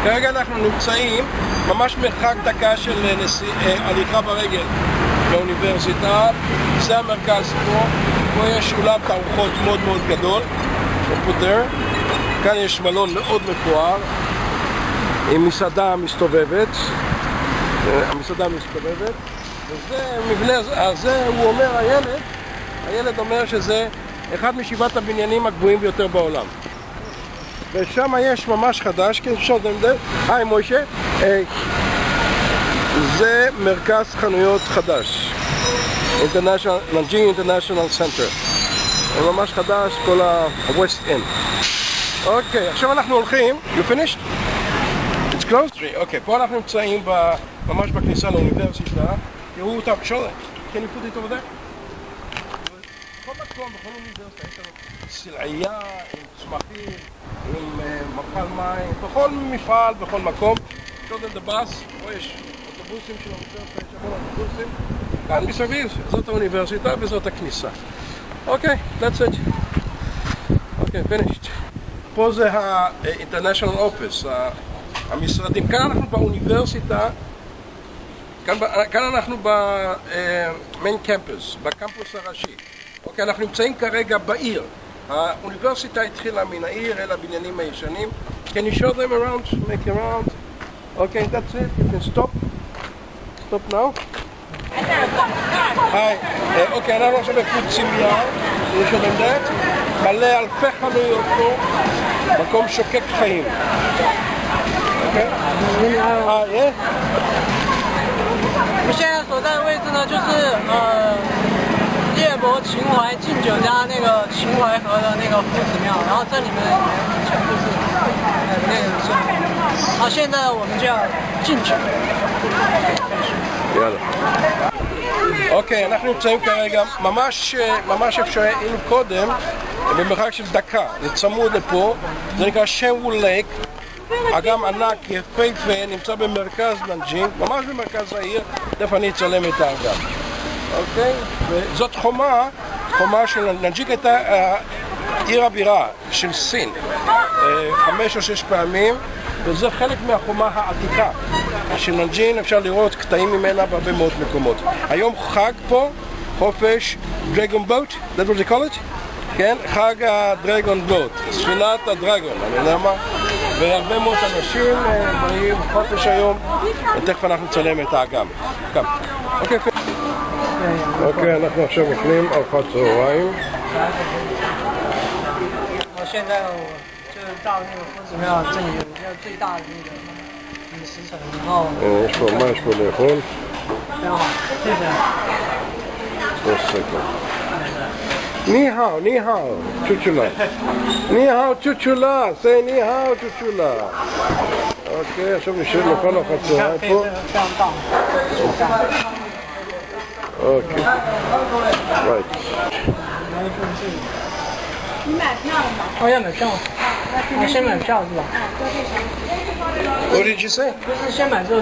כרגע אנחנו נמצאים ממש מרחק דקה של הליכה ברגל לאוניברסיטה. זה המרכז פה. פה יש אולם תערוכות מאוד מאוד גדול. כאן יש מלון מאוד מפואר עם מסעדה מסתובבת. וזה מבנה הזה, הוא אומר, הילד אומר שזה אחד משבעת הבניינים הגבוהים ביותר בעולם. ושם יש ממש חדש, היי מוישה, זה מרכז חנויות חדש, ננג'ינג אינטרנשיונל סנטר, זה ממש חדש, כל ה-West End. אוקיי, עכשיו אנחנו הולכים, you finished? It's closed? אוקיי, פה אנחנו נמצאים ממש בכניסה לאוניברסיטה. תראו אותם, can you put it over there? בכל מקום, בכל אוניברסיטה יש לנו סלעייה עם צמחים, עם מפל מים, בכל מפעל, בכל מקום. שודן דבאס, פה יש אוטובוסים של האוניברסיטה, יש המון אוטובוסים. כאן מסביב, זאת האוניברסיטה וזאת הכניסה. אוקיי, that's it. אוקיי, finished. פה זה ה-International Office, המשרדים. כאן אנחנו באוניברסיטה, כאן אנחנו במיין קמפוס, בקמפוס הראשי. אוקיי, אנחנו נמצאים כרגע בעיר. האוניברסיטה התחילה מן העיר אל הבניינים הישנים. Can you show them around? Make around. Okay, that's it. You can stop. Stop now. היי, אוקיי, אנחנו עכשיו בקבוצים יער. יש עוד עמדת. מלא אלפי חנויות פה. מקום שוקק חיים. אוקיי? yeah? 我们现在所在的位置呢，就是叶伯秦淮进酒家那个秦淮河的那个夫子庙，然后这里面全部是那个是。好，现在我们就要进去。יאללה. אוקיי, אנחנו נמצאים כרגע, ממש אפשר היינו קודם, במרחק של דקה, זה צמוד לפה, זה נקרא שמוול לייק, אגם ענק יפהפה, נמצא במרכז ננג'ינג, ממש במרכז העיר, תכף אני אצלם את האגם. אוקיי? וזאת חומה של ננג'ינג הייתה עיר הבירה של סין, 5 או 6 פעמים, וזה חלק מהחומה העתיקה של ננג'ין, אפשר לראות קטעים ממנה בהרבה מאוד מקומות. היום חג פה, חופש דרגון בוט, that's what they call it? כן? חג הדרגון בוט, ספינת הדרגון, אני יודע מה? והרבה מאוד אנשים באים חופש היום, ותכף אנחנו נצלם את האגם. אוקיי, אנחנו עכשיו אוכלים ארוחת צהריים. 现在我就是到那个夫子庙，这里有一个最大的那个饮食城，然后יש פה מה יש פה לאכול? 非常好，谢谢。 ניהאו, ניהאו, צ'וצ'ולה. ניהאו, צ'וצ'ולה, say ניהאו, צ'וצ'ולה. אוקיי, עכשיו נשאר לכל ארוחת צהריים פה. אוקיי. right. 你买票了吗？哦，要买票。先买票是吧？ What did you say? 就是先买这个。